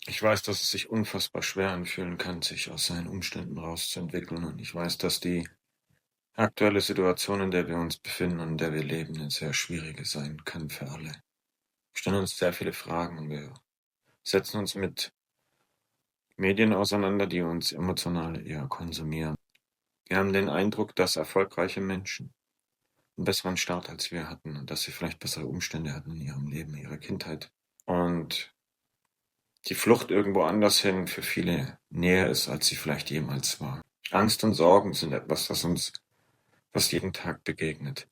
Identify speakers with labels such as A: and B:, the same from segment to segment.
A: Ich weiß, dass es sich unfassbar schwer anfühlen kann, sich aus seinen Umständen rauszuentwickeln. Und ich weiß, dass die aktuelle Situation, in der wir uns befinden und in der wir leben, eine sehr schwierige sein kann für alle. Wir stellen uns sehr viele Fragen und wir setzen uns mit Medien auseinander, die uns emotional eher konsumieren. Wir haben den Eindruck, dass erfolgreiche Menschen einen besseren Start als wir hatten und dass sie vielleicht bessere Umstände hatten in ihrem Leben, in ihrer Kindheit. Und die Flucht irgendwo anders hin für viele näher ist, als sie vielleicht jemals war. Angst und Sorgen sind etwas, das uns fast jeden Tag begegnet.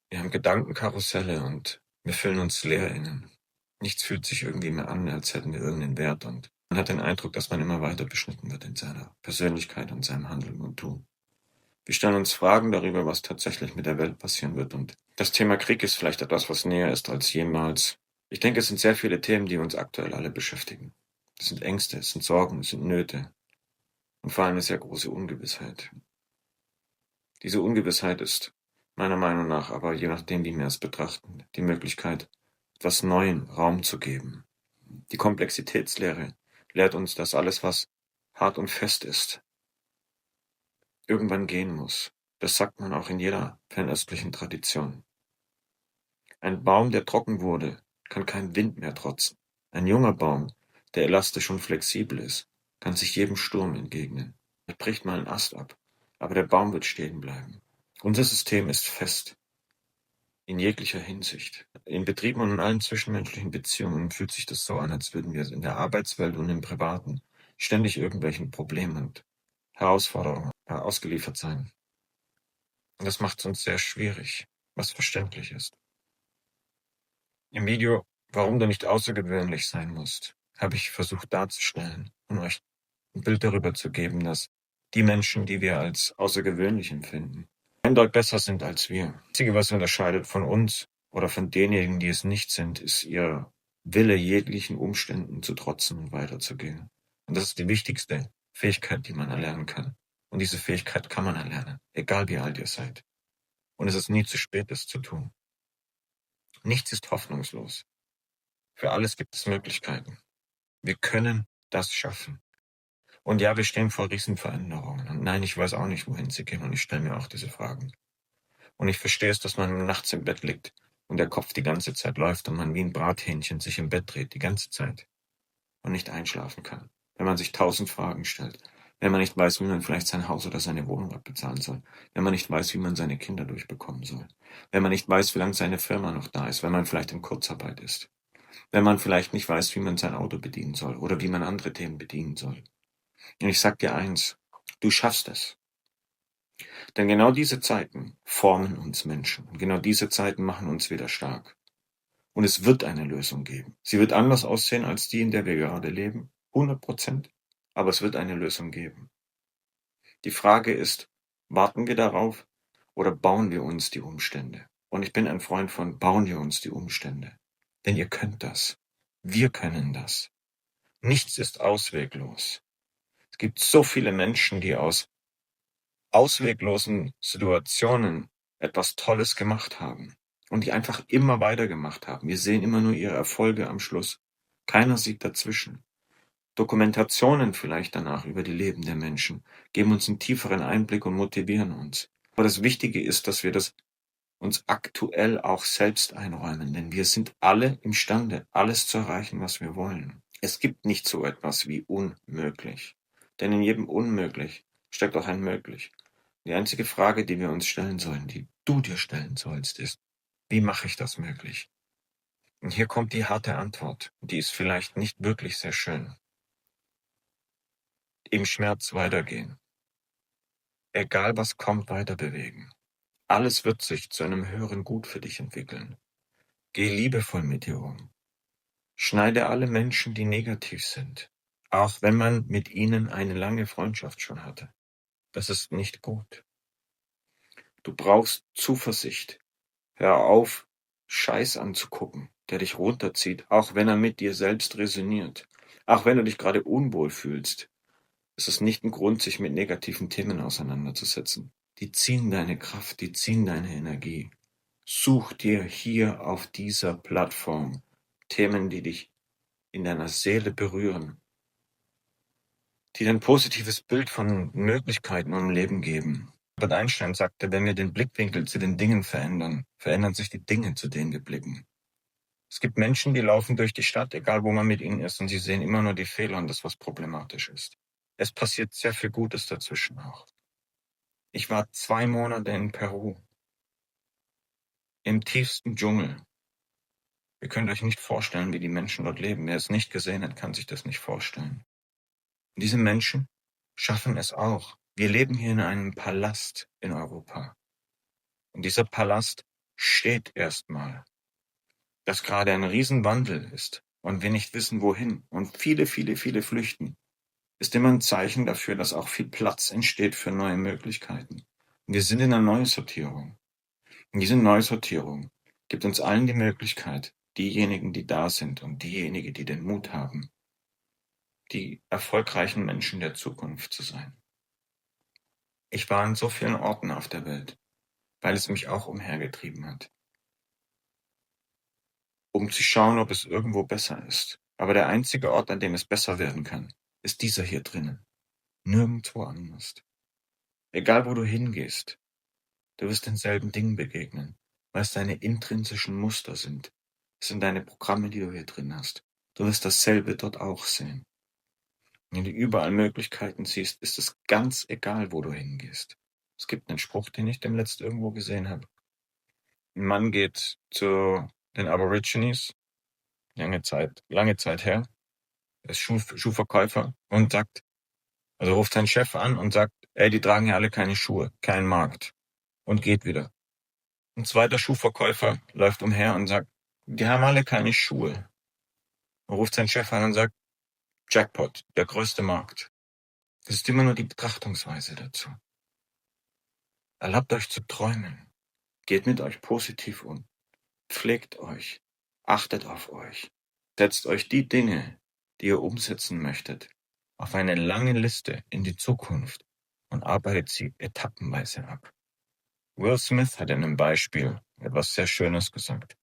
A: Wir haben Gedankenkarusselle und wir fühlen uns leer innen. Nichts fühlt sich irgendwie mehr an, als hätten wir irgendeinen Wert, und man hat den Eindruck, dass man immer weiter beschnitten wird in seiner Persönlichkeit und seinem Handeln und Tun. Wir stellen uns Fragen darüber, was tatsächlich mit der Welt passieren wird, und das Thema Krieg ist vielleicht etwas, was näher ist als jemals. Ich denke, es sind sehr viele Themen, die uns aktuell alle beschäftigen. Es sind Ängste, es sind Sorgen, es sind Nöte und vor allem eine sehr große Ungewissheit. Diese Ungewissheit ist meiner Meinung nach aber, je nachdem, wie wir es betrachten, die Möglichkeit, etwas Neuem Raum zu geben. Die Komplexitätslehre lehrt uns, dass alles, was hart und fest ist, irgendwann gehen muss. Das sagt man auch in jeder fernöstlichen Tradition. Ein Baum, der trocken wurde, kann keinem Wind mehr trotzen. Ein junger Baum, der elastisch und flexibel ist, kann sich jedem Sturm entgegnen. Er bricht mal einen Ast ab, aber der Baum wird stehen bleiben. Unser System ist fest, in jeglicher Hinsicht. In Betrieben und in allen zwischenmenschlichen Beziehungen fühlt sich das so an, als würden wir in der Arbeitswelt und im Privaten ständig irgendwelchen Problemen und Herausforderungen ausgeliefert sein. Und das macht es uns sehr schwierig, was verständlich ist. Im Video "Warum du nicht außergewöhnlich sein musst" habe ich versucht darzustellen und euch ein Bild darüber zu geben, dass die Menschen, die wir als außergewöhnlich empfinden, eindeutig besser sind als wir. Das Einzige, was unterscheidet von uns oder von denjenigen, die es nicht sind, ist ihr Wille, jeglichen Umständen zu trotzen und weiterzugehen. Und das ist die wichtigste Fähigkeit, die man erlernen kann. Und diese Fähigkeit kann man erlernen, egal wie alt ihr seid. Und es ist nie zu spät, es zu tun. Nichts ist hoffnungslos. Für alles gibt es Möglichkeiten. Wir können das schaffen. Und ja, wir stehen vor Riesenveränderungen. Und nein, ich weiß auch nicht, wohin sie gehen. Und ich stelle mir auch diese Fragen. Und ich verstehe es, dass man nachts im Bett liegt und der Kopf die ganze Zeit läuft und man wie ein Brathähnchen sich im Bett dreht, die ganze Zeit. Und nicht einschlafen kann. Wenn man sich 1000 Fragen stellt. Wenn man nicht weiß, wie man vielleicht sein Haus oder seine Wohnung abbezahlen soll. Wenn man nicht weiß, wie man seine Kinder durchbekommen soll. Wenn man nicht weiß, wie lange seine Firma noch da ist. Wenn man vielleicht in Kurzarbeit ist. Wenn man vielleicht nicht weiß, wie man sein Auto bedienen soll oder wie man andere Themen bedienen soll. Und ich sag dir eins, du schaffst es. Denn genau diese Zeiten formen uns Menschen. Und genau diese Zeiten machen uns wieder stark. Und es wird eine Lösung geben. Sie wird anders aussehen als die, in der wir gerade leben. 100%. Aber es wird eine Lösung geben. Die Frage ist, warten wir darauf oder bauen wir uns die Umstände? Und ich bin ein Freund von, bauen wir uns die Umstände. Denn ihr könnt das. Wir können das. Nichts ist ausweglos. Es gibt so viele Menschen, die aus ausweglosen Situationen etwas Tolles gemacht haben und die einfach immer weitergemacht haben. Wir sehen immer nur ihre Erfolge am Schluss. Keiner sieht dazwischen. Dokumentationen vielleicht danach über die Leben der Menschen geben uns einen tieferen Einblick und motivieren uns. Aber das Wichtige ist, dass wir das uns aktuell auch selbst einräumen, denn wir sind alle imstande, alles zu erreichen, was wir wollen. Es gibt nicht so etwas wie unmöglich, denn in jedem Unmöglich steckt auch ein Möglich. Die einzige Frage, die wir uns stellen sollen, die du dir stellen sollst, ist, wie mache ich das möglich? Und hier kommt die harte Antwort, die ist vielleicht nicht wirklich sehr schön. Im Schmerz weitergehen. Egal was kommt, weiter bewegen. Alles wird sich zu einem höheren Gut für dich entwickeln. Geh liebevoll mit dir um. Schneide alle Menschen, die negativ sind, auch wenn man mit ihnen eine lange Freundschaft schon hatte. Das ist nicht gut. Du brauchst Zuversicht. Hör auf, Scheiß anzugucken, der dich runterzieht, auch wenn er mit dir selbst resoniert. Auch wenn du dich gerade unwohl fühlst. Es ist nicht ein Grund, sich mit negativen Themen auseinanderzusetzen. Die ziehen deine Kraft, die ziehen deine Energie. Such dir hier auf dieser Plattform Themen, die dich in deiner Seele berühren, die dir ein positives Bild von Möglichkeiten im Leben geben. Albert Einstein sagte, wenn wir den Blickwinkel zu den Dingen verändern, verändern sich die Dinge, zu denen wir blicken. Es gibt Menschen, die laufen durch die Stadt, egal wo man mit ihnen ist, und sie sehen immer nur die Fehler und das, was problematisch ist. Es passiert sehr viel Gutes dazwischen auch. Ich war 2 Monate in Peru, im tiefsten Dschungel. Ihr könnt euch nicht vorstellen, wie die Menschen dort leben. Wer es nicht gesehen hat, kann sich das nicht vorstellen. Und diese Menschen schaffen es auch. Wir leben hier in einem Palast in Europa. Und dieser Palast steht erstmal, dass gerade ein Riesenwandel ist und wir nicht wissen, wohin. Und viele flüchten. Ist immer ein Zeichen dafür, dass auch viel Platz entsteht für neue Möglichkeiten. Und wir sind in einer Neusortierung. Und diese Neusortierung gibt uns allen die Möglichkeit, diejenigen, die da sind und diejenigen, die den Mut haben, die erfolgreichen Menschen der Zukunft zu sein. Ich war an so vielen Orten auf der Welt, weil es mich auch umhergetrieben hat, um zu schauen, ob es irgendwo besser ist. Aber der einzige Ort, an dem es besser werden kann, ist dieser hier drinnen. Nirgendwo anders. Egal, wo du hingehst, du wirst denselben Dingen begegnen, weil es deine intrinsischen Muster sind. Es sind deine Programme, die du hier drin hast. Du wirst dasselbe dort auch sehen. Wenn du überall Möglichkeiten siehst, ist es ganz egal, wo du hingehst. Es gibt einen Spruch, den ich demnächst irgendwo gesehen habe. Ein Mann geht zu den Aborigines, lange Zeit her, er ist Schuhverkäufer und sagt, also ruft seinen Chef an und sagt, ey, die tragen ja alle keine Schuhe, kein Markt, und geht wieder. Ein zweiter Schuhverkäufer läuft umher und sagt, die haben alle keine Schuhe. Und ruft seinen Chef an und sagt, Jackpot, der größte Markt. Das ist immer nur die Betrachtungsweise dazu. Erlaubt euch zu träumen. Geht mit euch positiv um. Pflegt euch. Achtet auf euch. Setzt euch die Dinge, die ihr umsetzen möchtet, auf eine lange Liste in die Zukunft und arbeitet sie etappenweise ab. Will Smith hat in einem Beispiel etwas sehr Schönes gesagt.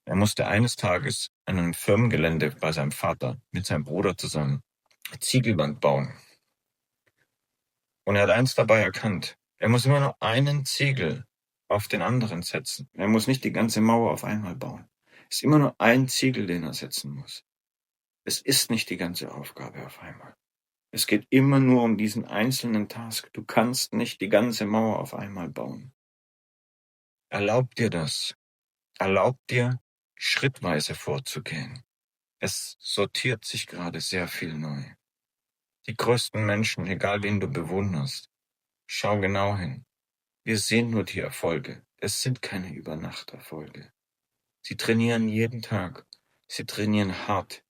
A: Er musste eines Tages an einem Firmengelände bei seinem Vater mit seinem Bruder zusammen eine Ziegelwand bauen. Und er hat eins dabei erkannt. Er muss immer nur einen Ziegel auf den anderen setzen. Er muss nicht die ganze Mauer auf einmal bauen. Es ist immer nur ein Ziegel, den er setzen muss. Es ist nicht die ganze Aufgabe auf einmal. Es geht immer nur um diesen einzelnen Task. Du kannst nicht die ganze Mauer auf einmal bauen. Erlaub dir das. Erlaub dir, schrittweise vorzugehen. Es sortiert sich gerade sehr viel neu. Die größten Menschen, egal wen du bewunderst, schau genau hin. Wir sehen nur die Erfolge. Es sind keine Übernachterfolge. Sie trainieren jeden Tag. Sie trainieren hart.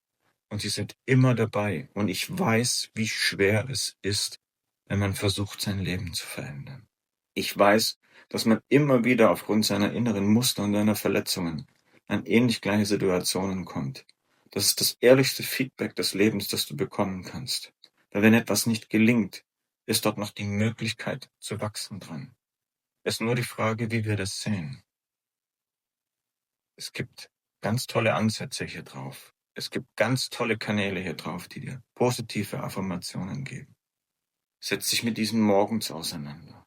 A: Und sie sind immer dabei. Und ich weiß, wie schwer es ist, wenn man versucht, sein Leben zu verändern. Ich weiß, dass man immer wieder aufgrund seiner inneren Muster und seiner Verletzungen an ähnlich gleiche Situationen kommt. Das ist das ehrlichste Feedback des Lebens, das du bekommen kannst. Weil wenn etwas nicht gelingt, ist dort noch die Möglichkeit zu wachsen dran. Es ist nur die Frage, wie wir das sehen. Es gibt ganz tolle Ansätze hier drauf. Es gibt ganz tolle Kanäle hier drauf, die dir positive Affirmationen geben. Setz dich mit diesen morgens auseinander.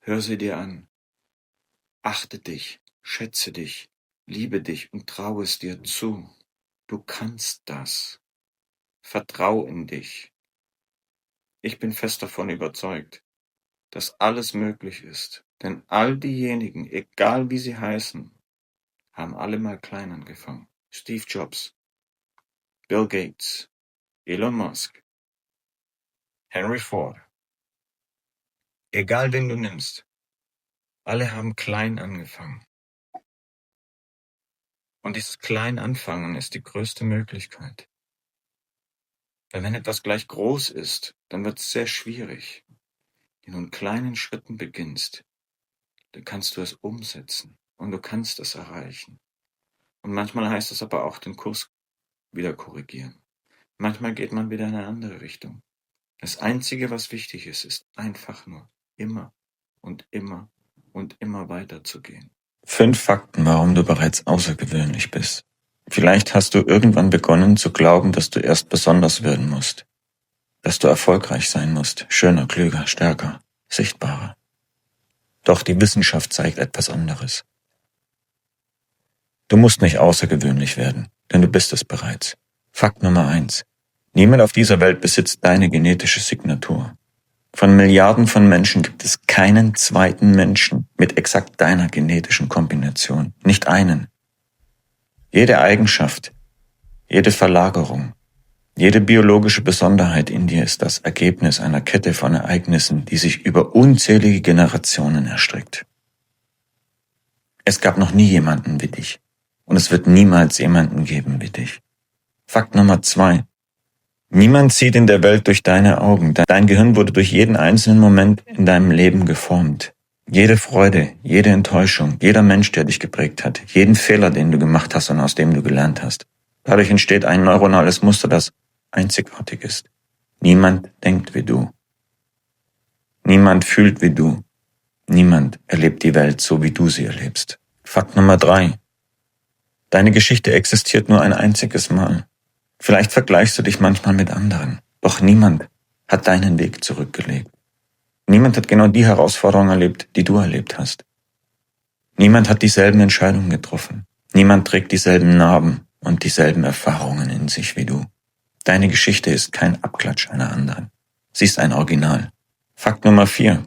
A: Hör sie dir an. Achte dich, schätze dich, liebe dich und traue es dir zu. Du kannst das. Vertrau in dich. Ich bin fest davon überzeugt, dass alles möglich ist. Denn all diejenigen, egal wie sie heißen, haben alle mal klein angefangen. Steve Jobs, Bill Gates, Elon Musk, Henry Ford. Egal wen du nimmst, alle haben klein angefangen. Und dieses klein anfangen ist die größte Möglichkeit. Weil wenn etwas gleich groß ist, dann wird es sehr schwierig. Wenn du in kleinen Schritten beginnst, dann kannst du es umsetzen und du kannst es erreichen. Und manchmal heißt es aber auch den Kurs wieder korrigieren. Manchmal geht man wieder in eine andere Richtung. Das Einzige, was wichtig ist, ist einfach nur immer und immer und immer weiterzugehen. 5 Fakten, warum du bereits außergewöhnlich bist. Vielleicht hast du irgendwann begonnen zu glauben, dass du erst besonders werden musst, dass du erfolgreich sein musst, schöner, klüger, stärker, sichtbarer. Doch die Wissenschaft zeigt etwas anderes. Du musst nicht außergewöhnlich werden, denn du bist es bereits. Fakt Nummer 1. Niemand auf dieser Welt besitzt deine genetische Signatur. Von Milliarden von Menschen gibt es keinen zweiten Menschen mit exakt deiner genetischen Kombination. Nicht einen. Jede Eigenschaft, jede Verlagerung, jede biologische Besonderheit in dir ist das Ergebnis einer Kette von Ereignissen, die sich über unzählige Generationen erstreckt. Es gab noch nie jemanden wie dich. Und es wird niemals jemanden geben wie dich. Fakt Nummer 2. Niemand sieht in der Welt durch deine Augen. Dein Gehirn wurde durch jeden einzelnen Moment in deinem Leben geformt. Jede Freude, jede Enttäuschung, jeder Mensch, der dich geprägt hat, jeden Fehler, den du gemacht hast und aus dem du gelernt hast. Dadurch entsteht ein neuronales Muster, das einzigartig ist. Niemand denkt wie du. Niemand fühlt wie du. Niemand erlebt die Welt so, wie du sie erlebst. Fakt Nummer 3. Deine Geschichte existiert nur ein einziges Mal. Vielleicht vergleichst du dich manchmal mit anderen, doch niemand hat deinen Weg zurückgelegt. Niemand hat genau die Herausforderungen erlebt, die du erlebt hast. Niemand hat dieselben Entscheidungen getroffen. Niemand trägt dieselben Narben und dieselben Erfahrungen in sich wie du. Deine Geschichte ist kein Abklatsch einer anderen. Sie ist ein Original. Fakt Nummer 4.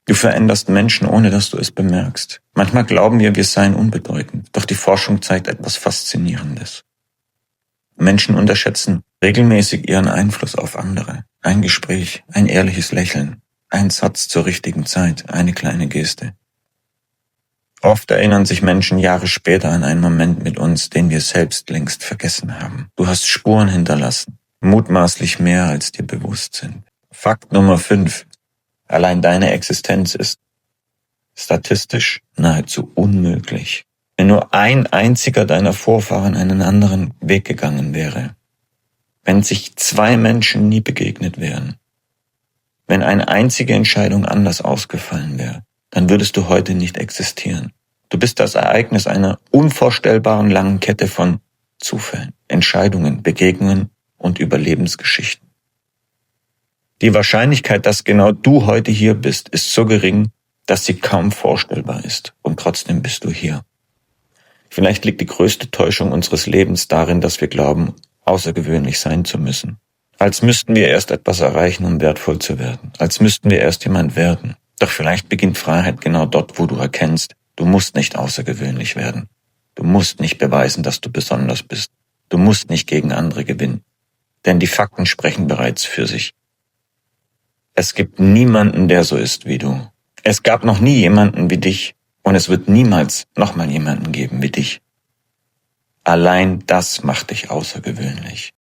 A: Du veränderst Menschen, ohne dass du es bemerkst. Manchmal glauben wir seien unbedeutend, doch die Forschung zeigt etwas Faszinierendes. Menschen unterschätzen regelmäßig ihren Einfluss auf andere. Ein Gespräch, ein ehrliches Lächeln, ein Satz zur richtigen Zeit, eine kleine Geste. Oft erinnern sich Menschen Jahre später an einen Moment mit uns, den wir selbst längst vergessen haben. Du hast Spuren hinterlassen, mutmaßlich mehr als dir bewusst sind. Fakt Nummer 5. Allein deine Existenz ist statistisch nahezu unmöglich. Wenn nur ein einziger deiner Vorfahren einen anderen Weg gegangen wäre, wenn sich 2 Menschen nie begegnet wären, wenn eine einzige Entscheidung anders ausgefallen wäre, dann würdest du heute nicht existieren. Du bist das Ereignis einer unvorstellbaren langen Kette von Zufällen, Entscheidungen, Begegnungen und Überlebensgeschichten. Die Wahrscheinlichkeit, dass genau du heute hier bist, ist so gering, dass sie kaum vorstellbar ist. Und trotzdem bist du hier. Vielleicht liegt die größte Täuschung unseres Lebens darin, dass wir glauben, außergewöhnlich sein zu müssen. Als müssten wir erst etwas erreichen, um wertvoll zu werden. Als müssten wir erst jemand werden. Doch vielleicht beginnt Freiheit genau dort, wo du erkennst, du musst nicht außergewöhnlich werden. Du musst nicht beweisen, dass du besonders bist. Du musst nicht gegen andere gewinnen. Denn die Fakten sprechen bereits für sich. Es gibt niemanden, der so ist wie du. Es gab noch nie jemanden wie dich und es wird niemals nochmal jemanden geben wie dich. Allein das macht dich außergewöhnlich.